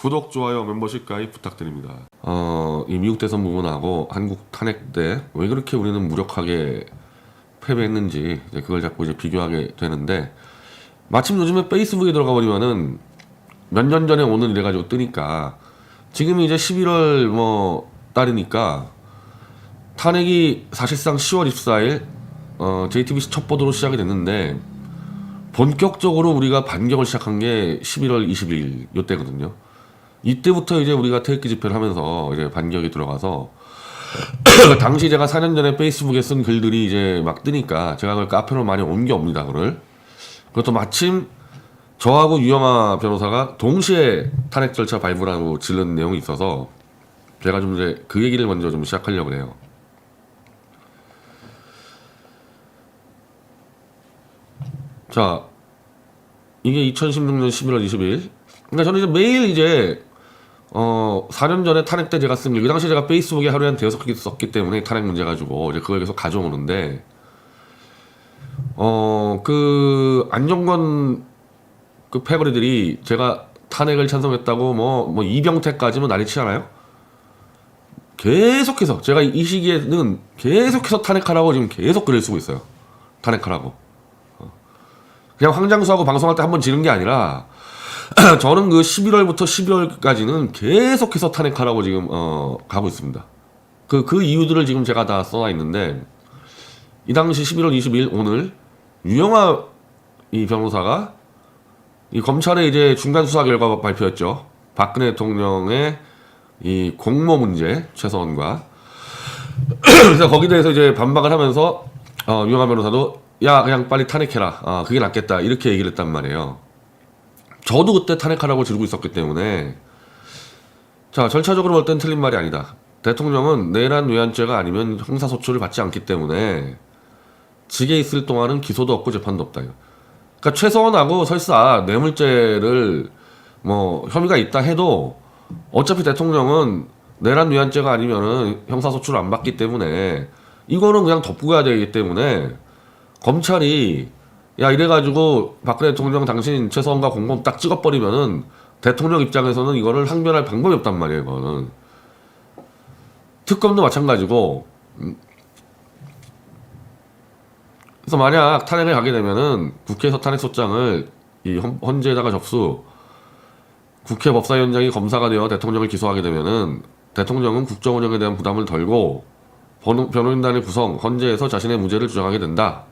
구독, 좋아요, 멤버십 가입 부탁드립니다. 이 미국 대선 부분하고 한국 탄핵 때 왜 그렇게 우리는 무력하게 패배했는지 이제 그걸 자꾸 이제 비교하게 되는데, 마침 요즘에 페이스북에 들어가 버리면은 몇 년 전에 오늘 이래가지고 뜨니까, 지금이 이제 11월 달이니까 탄핵이 사실상 10월 24일 JTBC 첫 보도로 시작이 됐는데, 본격적으로 우리가 반격을 시작한 게 11월 20일 이때거든요. 이때부터 이제 우리가 태극기 집회를 하면서 이제 반격이 들어가서 당시 제가 4년 전에 페이스북에 쓴 글들이 이제 막 뜨니까 제가 그걸 카페로 많이 옮겨옵니다. 그걸. 그것도 마침 저하고 유영아 변호사가 동시에 탄핵 절차 밟으라고 질른 내용이 있어서 제가 좀 이제 그 얘기를 먼저 좀 시작하려고 해요. 자, 이게 2016년 11월 20일. 그러니까 저는 이제 매일 이제 4년 전에 탄핵 때 제가 쓴 글, 그 당시 제가 페이스북에 하루에 한 5개 썼기 때문에 탄핵 문제 가지고 이제 그걸 계속 가져오는데, 그 안정권 그 패거리들이 제가 탄핵을 찬성했다고 뭐 이병태까지는 난리치잖아요. 계속해서 제가 이 시기에는 계속해서 탄핵하라고 지금 계속 글을 쓰고 있어요. 탄핵하라고. 그냥 황장수하고 방송할 때 한 번 지는 게 아니라 저는 그 11월부터 12월까지는 계속해서 탄핵하라고 지금 가고 있습니다. 그 이유들을 지금 제가 다 써놔 있는데, 이 당시 11월 20일 오늘 유영아 이 변호사가 이 검찰의 이제 중간 수사 결과 발표했죠. 박근혜 대통령의 이 공모 문제 최서원과 그래서 거기에 대해서 이제 반박을 하면서 유영아 변호사도 야 그냥 빨리 탄핵해라, 그게 낫겠다, 이렇게 얘기를 했단 말이에요. 저도 그때 탄핵하라고 지르고 있었기 때문에, 자, 절차적으로 볼 땐 틀린 말이 아니다. 대통령은 내란 외환죄가 아니면 형사소추를 받지 않기 때문에 직에 있을 동안은 기소도 없고 재판도 없다. 그러니까 최서원하고 설사 뇌물죄를 혐의가 있다 해도 어차피 대통령은 내란 외환죄가 아니면은 형사소추를 안 받기 때문에 이거는 그냥 덮고 가야 되기 때문에, 검찰이 야 이래가지고 박근혜 대통령 당신 최서원과 공범 딱 찍어버리면은 대통령 입장에서는 이거를 항변할 방법이 없단 말이에요. 이거는 특검도 마찬가지고. 그래서 만약 탄핵을 가게 되면은 국회에서 탄핵소장을 이 헌재에다가 접수, 국회 법사위원장이 검사가 되어 대통령을 기소하게 되면은 대통령은 국정 운영에 대한 부담을 덜고 변호인단의 구성, 헌재에서 자신의 무죄를 주장하게 된다.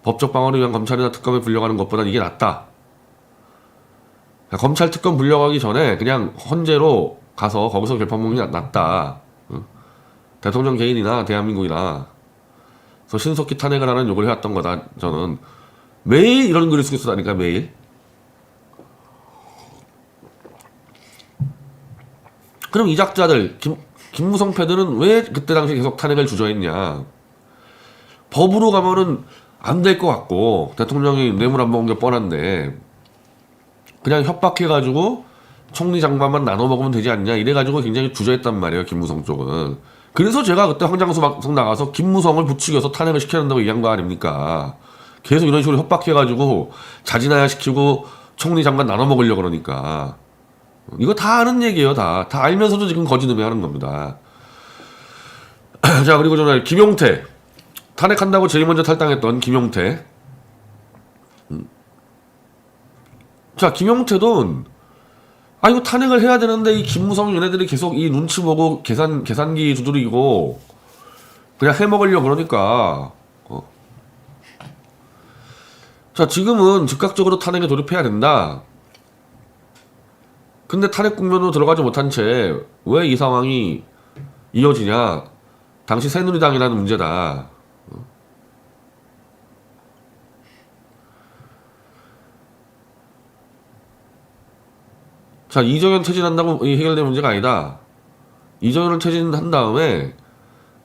법적 방어를 위한 검찰이나 특검에 불려가는 것보다 이게 낫다. 검찰 특검 불려가기 전에 그냥 헌재로 가서 거기서 결판먹는 게 낫다. 대통령 개인이나 대한민국이나. 그래서 신속히 탄핵을 하는 요구를 해왔던 거다. 저는 매일 이런 글을 쓰고 있었다니까, 매일. 그럼 이 작자들, 김무성 패들은 왜 그때 당시 계속 탄핵을 주저했냐. 법으로 가면은 안 될 것 같고 대통령이 뇌물 안 먹은 게 뻔한데 그냥 협박해가지고 총리 장관만 나눠 먹으면 되지 않냐, 이래가지고 굉장히 주저했단 말이에요, 김무성 쪽은. 그래서 제가 그때 황장수 방송 나가서 김무성을 부추겨서 탄핵을 시켜야 한다고 얘기한 거 아닙니까. 계속 이런 식으로 협박해가지고 자진하야 시키고 총리 장관 나눠 먹으려고 그러니까. 이거 다 아는 얘기예요. 다 알면서도 지금 거짓음해 하는 겁니다. 자, 그리고 저는 김용태, 탄핵한다고 제일 먼저 탈당했던 김용태. 자, 김용태도 이거 탄핵을 해야 되는데 이 김무성 얘네들이 계속 이 눈치 보고 계산기 두드리고 그냥 해먹으려고 그러니까. 자, 지금은 즉각적으로 탄핵에 돌입해야 된다. 근데 탄핵 국면으로 들어가지 못한 채 왜 이 상황이 이어지냐. 당시 새누리당이라는 문제다. 자, 이정현 퇴진한다고 해결될 문제가 아니다. 이정현을 퇴진한 다음에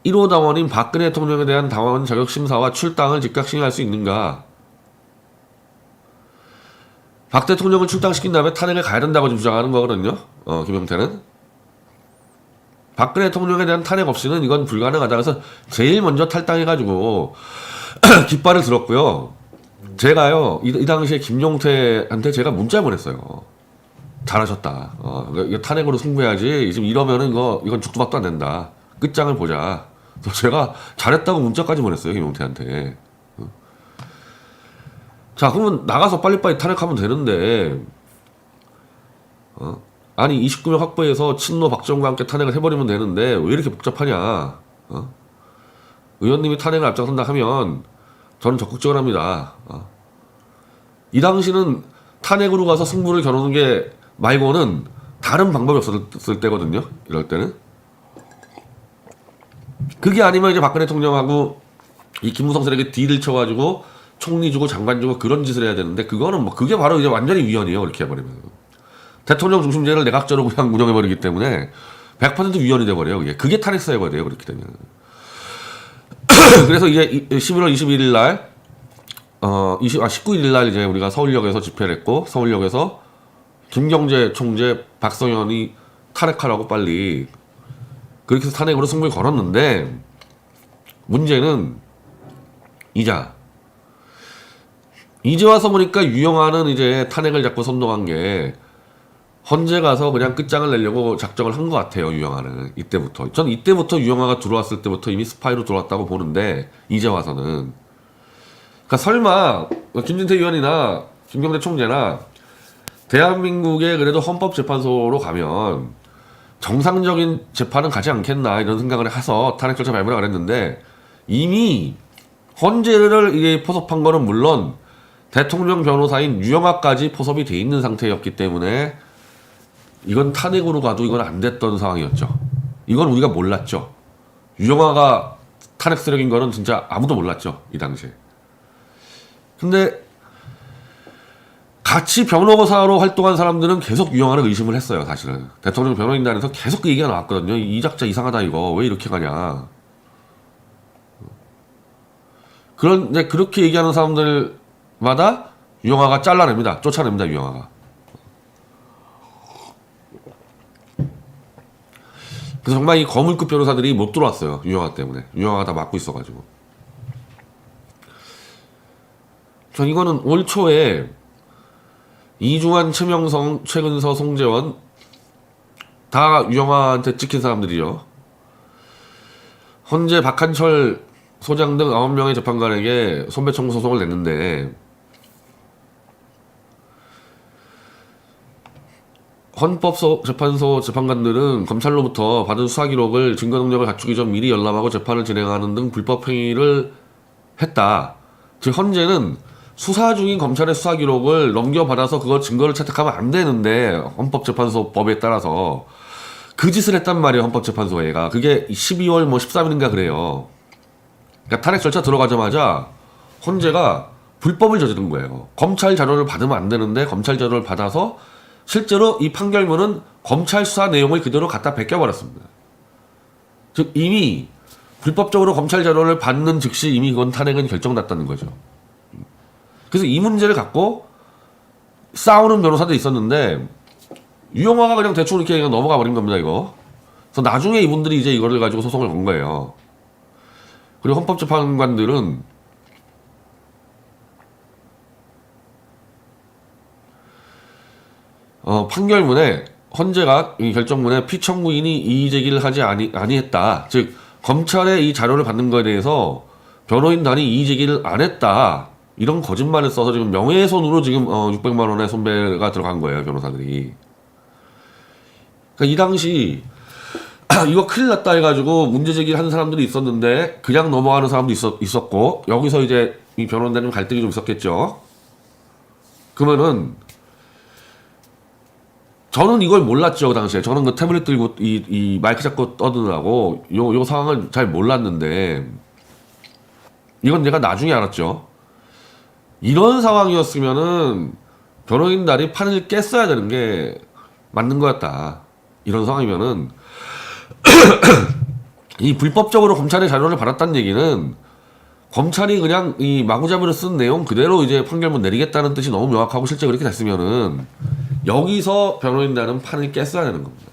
1호 당원인 박근혜 대통령에 대한 당원 자격 심사와 출당을 즉각 시행할 수 있는가. 박 대통령을 출당시킨 다음에 탄핵을 가야 된다고 지금 주장하는 거거든요. 김용태는. 박근혜 대통령에 대한 탄핵 없이는 이건 불가능하다. 그래서 제일 먼저 탈당해가지고 깃발을 들었고요. 제가요, 이 당시에 김용태한테 제가 문자 보냈어요. 잘하셨다. 이거 탄핵으로 승부해야지. 지금 이러면은 이건 죽도 밥도 안 된다. 끝장을 보자. 그래서 제가 잘했다고 문자까지 보냈어요, 김용태한테. 자, 그러면 나가서 빨리빨리 탄핵하면 되는데, 아니 29명 확보해서 친노 박정과 함께 탄핵을 해버리면 되는데 왜 이렇게 복잡하냐? 의원님이 탄핵을 앞장선다 하면 저는 적극적으로 합니다. 이 당시는 탄핵으로 가서 승부를 겨누는 게 말고는 다른 방법이 없었을 때거든요. 이럴 때는. 그게 아니면 이제 박근혜 대통령하고 이 김무성 세력에 딜을 쳐가지고 총리 주고 장관 주고 그런 짓을 해야 되는데 그거는 뭐 그게 바로 이제 완전히 위헌이에요. 그렇게 해버리면. 대통령 중심제를 내각제로 그냥 운영해버리기 때문에 100% 위헌이 돼버려요. 그게 탄핵 사유가 그렇게 되면. 그래서 이제 11월 21일 날, 19일 날 이제 우리가 서울역에서 집회를 했고, 서울역에서 김경재 총재, 박성현이 탄핵하라고 빨리, 그렇게 해서 탄핵으로 승부를 걸었는데, 문제는, 이제 와서 보니까 유영아는 이제 탄핵을 자꾸 선동한 게, 헌재 가서 그냥 끝장을 내려고 작정을 한 것 같아요, 유영아는. 이때부터. 전 이때부터 유영아가 들어왔을 때부터 이미 스파이로 들어왔다고 보는데, 이제 와서는. 그러니까 설마, 김진태 의원이나 김경태 총재나, 대한민국의 그래도 헌법재판소로 가면, 정상적인 재판은 가지 않겠나, 이런 생각을 해서 탄핵 절차 밟으라 그랬는데, 이미 헌재를 이게 포섭한 거는 물론, 대통령 변호사인 유영아까지 포섭이 돼 있는 상태였기 때문에, 이건 탄핵으로 가도 이건 안 됐던 상황이었죠. 이건 우리가 몰랐죠. 유영아가 탄핵 세력인 거는 진짜 아무도 몰랐죠. 이 당시에. 근데 같이 변호사로 활동한 사람들은 계속 유영아를 의심을 했어요. 사실은. 대통령 변호인단에서 계속 그 얘기가 나왔거든요. 이 작자 이상하다 이거. 왜 이렇게 가냐. 그런데 그렇게 얘기하는 사람들마다 유영아가 잘라냅니다. 쫓아냅니다. 유영아가. 그래서 정말 이 거물급 변호사들이 못 들어왔어요. 유영아 때문에. 유영아가 다 막고 있어가지고. 전 이거는 올 초에 이중환, 최명성, 최근서, 송재원 다 유영아한테 찍힌 사람들이죠. 헌재 박한철 소장 등 9명의 재판관에게 손배청 소송을 냈는데 헌법재판소 재판관들은 검찰로부터 받은 수사 기록을 증거 능력을 갖추기 전 미리 열람하고 재판을 진행하는 등 불법 행위를 했다. 즉 헌재는 수사 중인 검찰의 수사 기록을 넘겨받아서 그거 증거를 채택하면 안 되는데 헌법재판소 법에 따라서 그 짓을 했단 말이에요. 헌법재판소가. 그게 12월 13일인가 그래요. 그러니까 탄핵 절차 들어가자마자 헌재가 불법을 저지른 거예요. 검찰 자료를 받으면 안 되는데 검찰 자료를 받아서 실제로 이 판결문은 검찰 수사 내용을 그대로 갖다 베껴버렸습니다. 즉 이미 불법적으로 검찰 자료를 받는 즉시 이미 그건 탄핵은 결정났다는 거죠. 그래서 이 문제를 갖고 싸우는 변호사들이 있었는데 유영아가 그냥 대충 이렇게 그냥 넘어가 버린 겁니다. 이거. 그래서 나중에 이분들이 이제 이거를 가지고 소송을 건 거예요. 그리고 헌법재판관들은 판결문에 헌재가 이 결정문에 피청구인이 이의제기를 하지 아니했다. 즉 검찰의 이 자료를 받는 거에 대해서 변호인단이 이의제기를 안 했다. 이런 거짓말을 써서 지금 명예훼손으로 지금 600만 원의 손배가 들어간 거예요. 변호사들이. 그러니까 이 당시 이거 큰일 났다 해가지고 문제제기를 하는 사람들이 있었는데 그냥 넘어가는 사람도 있었고 여기서 이제 이 변호인단은 갈등이 좀 있었겠죠. 그러면은 저는 이걸 몰랐죠, 그 당시에. 저는 그 태블릿 들고 이 마이크 잡고 떠드느라고 요 상황을 잘 몰랐는데 이건 내가 나중에 알았죠. 이런 상황이었으면은 변호인단이 판을 깼어야 되는 게 맞는 거였다. 이런 상황이면은 이 불법적으로 검찰의 자료를 받았다는 얘기는 검찰이 그냥 이 마구잡이로 쓴 내용 그대로 이제 판결문 내리겠다는 뜻이 너무 명확하고 실제 그렇게 됐으면은 여기서 변호인단은 판을 깼어야 되는 겁니다.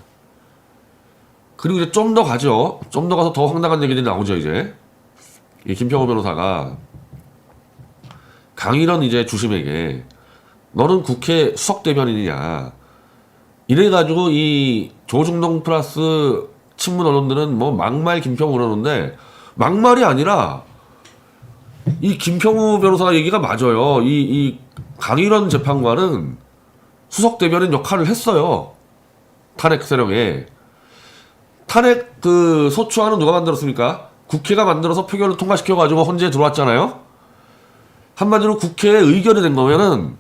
그리고 이제 좀 더 가죠. 좀 더 가서 더 황당한 얘기들이 나오죠. 이제 이 김평호 변호사가 강일원 이제 주심에게 너는 국회 수석 대변인이냐? 이래가지고 이 조중동 플러스 친문 언론들은 뭐 막말 김평우 그러는데 막말이 아니라 이 김평우 변호사 얘기가 맞아요. 이 강일원 재판관은 수석 대변인 역할을 했어요. 탄핵 세력에. 탄핵 그 소추안은 누가 만들었습니까? 국회가 만들어서 표결을 통과시켜가지고 헌재에 들어왔잖아요. 한마디로 국회에 의결이 된 거면은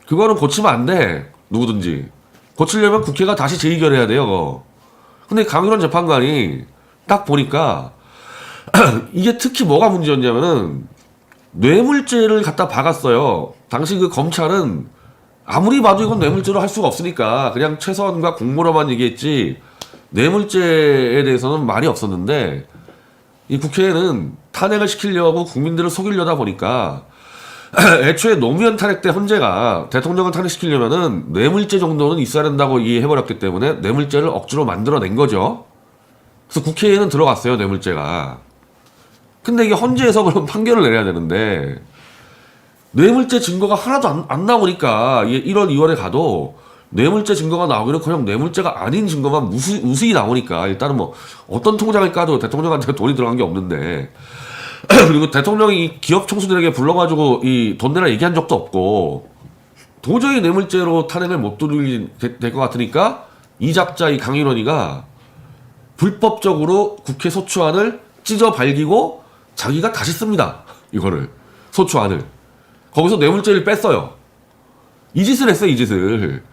그거는 고치면 안 돼. 누구든지. 고치려면 국회가 다시 재의결해야 돼요. 그거. 근데 강일원 재판관이 딱 보니까 이게 특히 뭐가 문제였냐면은 뇌물죄를 갖다 박았어요. 당시 그 검찰은 아무리 봐도 이건 뇌물죄로 할 수가 없으니까 그냥 최선과 공모로만 얘기했지 뇌물죄에 대해서는 말이 없었는데 이 국회에는 탄핵을 시키려고 국민들을 속이려다 보니까 애초에 노무현 탄핵 때 헌재가 대통령을 탄핵시키려면은 뇌물죄 정도는 있어야 된다고 이해해버렸기 때문에 뇌물죄를 억지로 만들어낸 거죠. 그래서 국회에는 들어갔어요, 뇌물죄가. 근데 이게 헌재에서 그럼 판결을 내려야 되는데 뇌물죄 증거가 하나도 안 나오니까 이게 1월, 2월에 가도 뇌물죄 증거가 나오기는 그냥 뇌물죄가 아닌 증거만 무수히 나오니까 일단은 뭐 어떤 통장을 까도 대통령한테 돈이 들어간 게 없는데 그리고 대통령이 기업 총수들에게 불러가지고 이 돈 내라 얘기한 적도 없고 도저히 뇌물죄로 탄핵을 못 돌릴 될 것 같으니까 이 작자 이 강일원이가 불법적으로 국회 소추안을 찢어 발기고 자기가 다시 씁니다. 이거를 소추안을 거기서 뇌물죄를 뺐어요. 이 짓을 했어요. 이 짓을.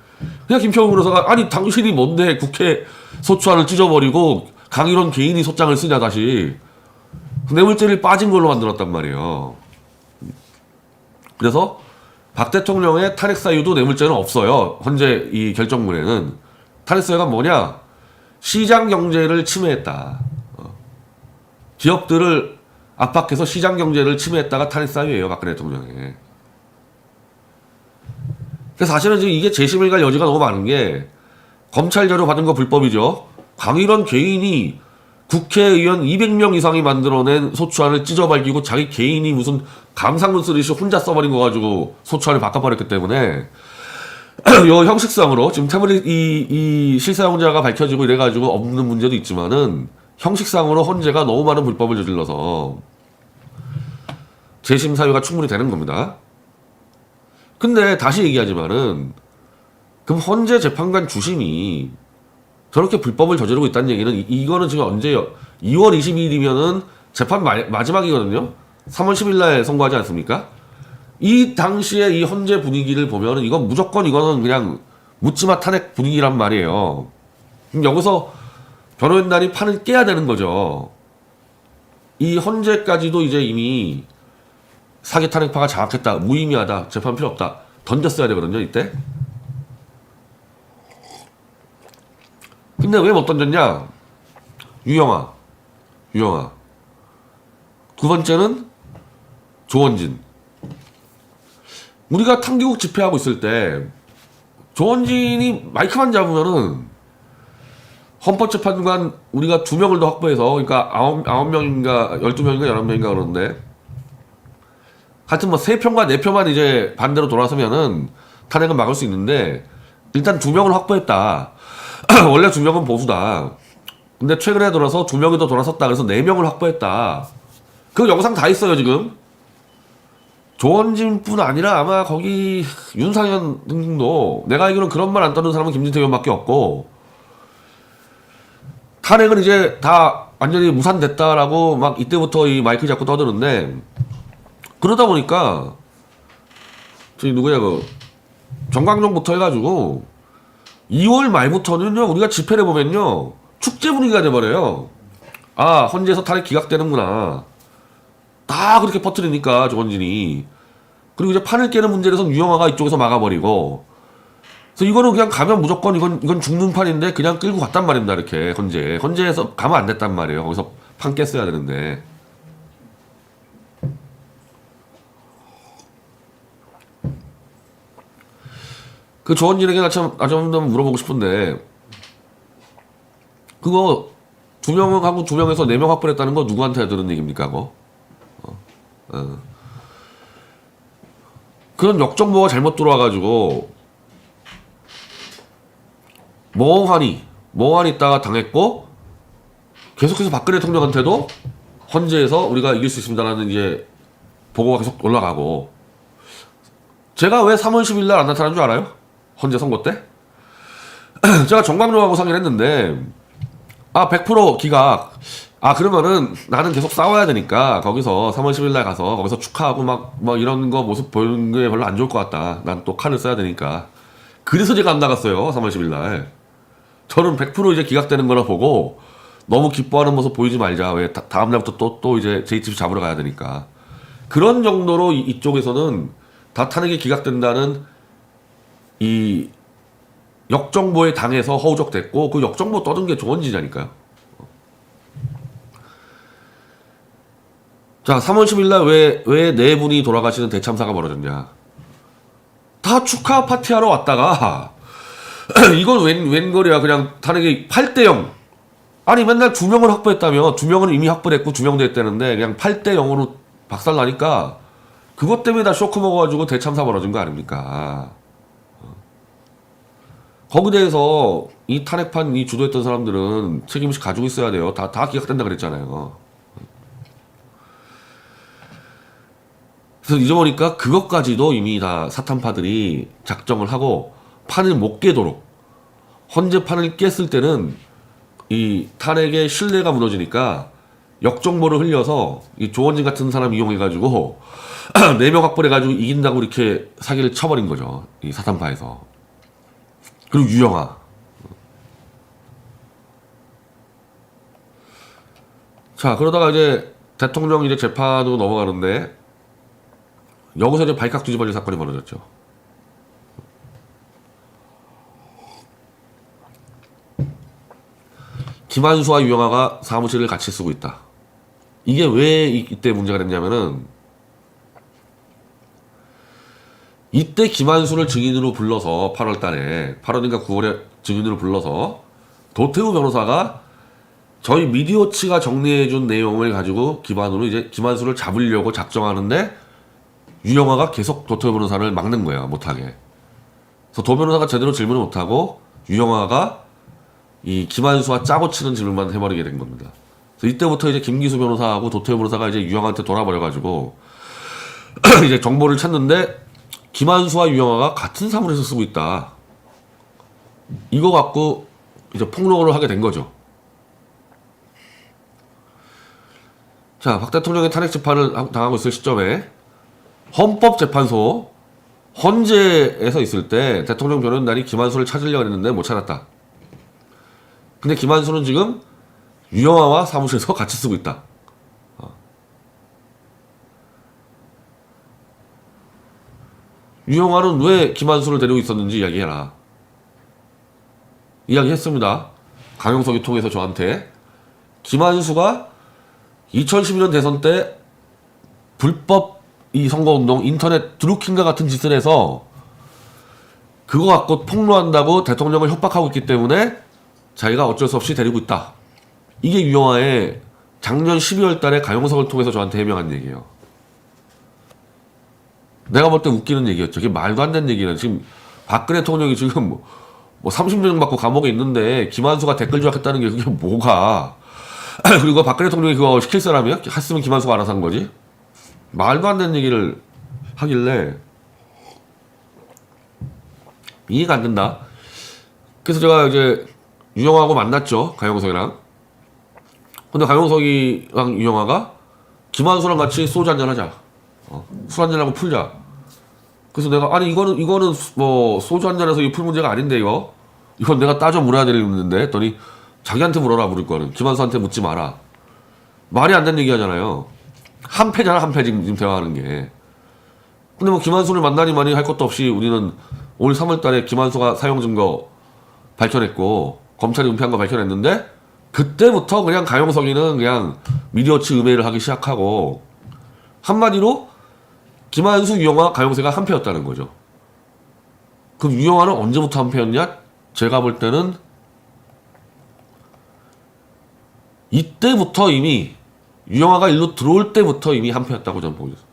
그냥 김평우 변호사가 아니 당신이 뭔데 국회 소추안을 찢어버리고 강일원 개인이 소장을 쓰냐 다시. 뇌물죄를 빠진 걸로 만들었단 말이에요. 그래서 박 대통령의 탄핵 사유도 뇌물죄는 없어요. 현재 이 결정문에는. 탄핵 사유가 뭐냐? 시장 경제를 침해했다. 기업들을 압박해서 시장 경제를 침해했다가 탄핵 사유예요. 박근혜 대통령의. 그래서 사실은 지금 이게 재심을 갈 여지가 너무 많은 게 검찰 자료 받은 거 불법이죠. 강일원 개인이 국회의원 200명 이상이 만들어낸 소추안을 찢어발기고 자기 개인이 무슨 감상문 쓰듯이 혼자 써버린 거 가지고 소추안을 바꿔버렸기 때문에 요 형식상으로 지금 태블릿 이 실사용자가 밝혀지고 이래가지고 없는 문제도 있지만은 형식상으로 헌재가 너무 많은 불법을 저질러서 재심 사유가 충분히 되는 겁니다. 근데 다시 얘기하지만은 그럼 헌재 재판관 주심이 저렇게 불법을 저지르고 있다는 얘기는 이거는 지금 언제요? 2월 22일이면은 재판 마지막이거든요. 3월 10일 날 선고하지 않습니까? 이 당시에 이 헌재 분위기를 보면은 이건 무조건 이거는 그냥 묻지마 탄핵 분위기란 말이에요. 그럼 여기서 변호인단이 판을 깨야 되는 거죠. 이 헌재까지도 이제 이미 사기 탄핵파가 장악했다, 무의미하다, 재판 필요 없다 던졌어야 되거든요. 이때. 근데 왜 못 던졌냐? 유영아. 두 번째는 조원진. 우리가 탕기국 집회하고 있을 때 조원진이 마이크만 잡으면은 헌법재판관 우리가 2명을 더 확보해서 그러니까 9명인가 12명인가 11명인가 그러는데 하여튼 뭐 3표인가 4표만 이제 반대로 돌아서면은 탄핵은 막을 수 있는데 일단 2명을 확보했다. 원래 2명은 보수다. 근데 최근에 들어서 2명이 더 돌아섰다. 그래서 4명을 확보했다. 그 영상 다 있어요 지금. 조원진뿐 아니라 아마 거기 윤상현 등등도 내가 알기로는 그런 말 안 떠는 사람은 김진태 의원밖에 없고 탄핵은 이제 다 완전히 무산됐다라고 막 이때부터 이 마이크 잡고 떠드는데 그러다 보니까 저기 누구야 그 정광종부터 해가지고 2월 말부터는요 우리가 집회를 보면요 축제 분위기가 돼버려요. 아 헌재에서 탄핵 기각되는구나. 다 그렇게 퍼뜨리니까 조원진이. 그리고 이제 판을 깨는 문제에서 유영아가 이쪽에서 막아버리고. 그래서 이거는 그냥 가면 무조건 이건 죽는 판인데 그냥 끌고 갔단 말입니다. 이렇게 헌재에서 가면 안 됐단 말이에요. 거기서 판 깼어야 되는데. 그 조원진에게 나 참 아주 한번 물어보고 싶은데 그거 2명하고 2명에서 4명 확보했다는 거 누구한테 들은 얘기입니까? 그거? 그런 역정보가 잘못 들어와가지고 멍하니 있다가 당했고 계속해서 박근혜 대통령한테도 헌재에서 우리가 이길 수 있습니다라는 이제 보고가 계속 올라가고 제가 왜 3월 10일 날 안 나타난 줄 알아요? 헌재 선고 때? 제가 정광용하고 상의를 했는데 100% 기각 그러면은 나는 계속 싸워야 되니까 거기서 3월 10일 날 가서 거기서 축하하고 막 이런 거 모습 보이는 게 별로 안 좋을 것 같다. 난 또 칼을 써야 되니까. 그래서 제가 안 나갔어요. 3월 10일 날. 저는 100% 이제 기각되는 거라 보고 너무 기뻐하는 모습 보이지 말자. 왜 다음 날부터 또 이제 JTBC 잡으러 가야 되니까. 그런 정도로 이쪽에서는 다 탄핵이 기각된다는 이 역정보에 당해서 허우적댔고 그 역정보 떠든 게 조원진이니까요. 자, 3월 10일 날 왜 네 분이 돌아가시는 대참사가 벌어졌냐. 다 축하 파티하러 왔다가 이건 웬거리야. 그냥 탄핵이 8대0. 아니 맨날 2명을 확보했다며 2명은 이미 확보했고 2명도 했다는데 그냥 8대0으로 박살나니까 그것 때문에 다 쇼크 먹어가지고 대참사 벌어진 거 아닙니까? 거기에 대해서 이 탄핵판 이 주도했던 사람들은 책임을 가지고 있어야 돼요. 다 기각된다 그랬잖아요. 그래서 잊어보니까 그것까지도 이미 다 사탄파들이 작정을 하고 판을 못 깨도록 헌재 판을 깼을 때는 이 탄핵의 신뢰가 무너지니까 역정보를 흘려서 이 조원진 같은 사람 이용해가지고 4명 확보를 해가지고 이긴다고 이렇게 사기를 쳐버린 거죠. 이 사탄파에서. 그리고 유영아. 자, 그러다가 이제 대통령 이제 재판으로 넘어가는데 여기서 이제 발칵 뒤집어질 사건이 벌어졌죠. 김한수와 유영아가 사무실을 같이 쓰고 있다. 이게 왜 이때 문제가 됐냐면은 이때 김한수를 증인으로 불러서 8월 달에 8월인가 9월에 증인으로 불러서 도태우 변호사가 저희 미디어치가 정리해준 내용을 가지고 기반으로 이제 김한수를 잡으려고 작정하는데 유영아가 계속 도태우 변호사를 막는 거예요. 못하게. 그래서 도 변호사가 제대로 질문을 못하고 유영아가 이 김한수와 짜고 치는 질문만 해버리게 된 겁니다. 그래서 이때부터 이제 김기수 변호사하고 도태우 변호사가 이제 유영아한테 돌아버려가지고 이제 정보를 찾는데 김한수와 유영아가 같은 사무실에서 쓰고 있다. 이거 갖고 이제 폭로를 하게 된 거죠. 자, 박 대통령의 탄핵 재판을 당하고 있을 시점에 헌법재판소 헌재에서 있을 때 대통령 변호인단이 김한수를 찾으려고 했는데 못 찾았다. 근데 김한수는 지금 유영아와 사무실에서 같이 쓰고 있다. 유영아는 왜 김한수를 데리고 있었는지 이야기해라. 이야기했습니다. 강용석이 통해서 저한테 김한수가 2012년 대선 때 불법 이 선거운동 인터넷 드루킹과 같은 짓을 해서 그거 갖고 폭로한다고 대통령을 협박하고 있기 때문에 자기가 어쩔 수 없이 데리고 있다. 이게 유영아의 작년 12월 달에 강용석을 통해서 저한테 해명한 얘기예요. 내가 볼 때 웃기는 얘기였죠. 그게 말도 안 되는 얘기는 지금 박근혜 대통령이 지금 뭐 30년 받고 감옥에 있는데 김한수가 댓글 조작했다는 게 그게 뭐가. 그리고 박근혜 대통령이 그거 시킬 사람이야? 했으면 김한수가 알아서 한 거지. 말도 안 되는 얘기를 하길래 이해가 안 된다. 그래서 제가 이제 유영아하고 만났죠. 강용석이랑. 근데 강용석이랑 유영아가 김한수랑 같이 소주 한잔 하자. 술 한잔하고 풀자. 그래서 내가 아니 이거는 뭐 소주 한잔해서 이 풀 문제가 아닌데 이건 내가 따져 물어야 될 문제인데 했더니 자기한테 물어라 물을 거는 김한수한테 묻지 마라. 말이 안 되는 얘기 하잖아요. 한패잖아 한패 지금 대화하는 게. 근데 뭐 김한수를 만나니 많이 할 것도 없이 우리는 올 3월 달에 김한수가 사용 증거 밝혀냈고 검찰이 은폐한 거 밝혀냈는데 그때부터 그냥 강용석이는 그냥 미디어치 음해를 하기 시작하고 한마디로 김한수, 유영아, 강용석이가 한패였다는 거죠. 그럼 유영아는 언제부터 한패였냐? 제가 볼 때는 이때부터 이미 유영아가 일로 들어올 때부터 이미 한패였다고 저는 보고 있어요.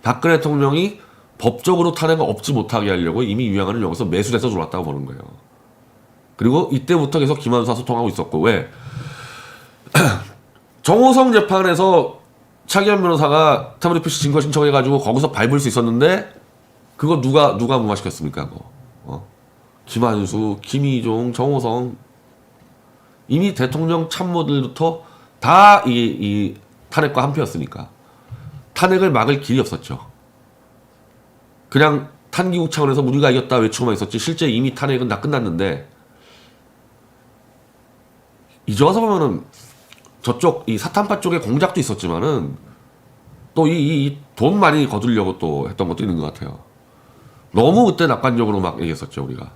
박근혜 대통령이 법적으로 탄핵을 없지 못하게 하려고 이미 유영아는 여기서 매수돼서 들어왔다고 보는 거예요. 그리고 이때부터 계속 김한수와 소통하고 있었고 왜 정호성 재판에서 차기현 변호사가 타브리피시 증거 신청해가지고 거기서 밟을 수 있었는데 그거 누가 무마시켰습니까? 김한수, 김희종, 정호성 이미 대통령 참모들부터 다 이 탄핵과 한패였으니까 탄핵을 막을 길이 없었죠. 그냥 탄기국 차원에서 우리가 이겼다 외치고만 있었지 실제 이미 탄핵은 다 끝났는데 이제 와서 보면은 저쪽 이 사탄파 쪽에 공작도 있었지만은 또 이 돈 많이 거두려고 또 했던 것도 있는 것 같아요. 너무 그때 낙관적으로 막 얘기했었죠 우리가.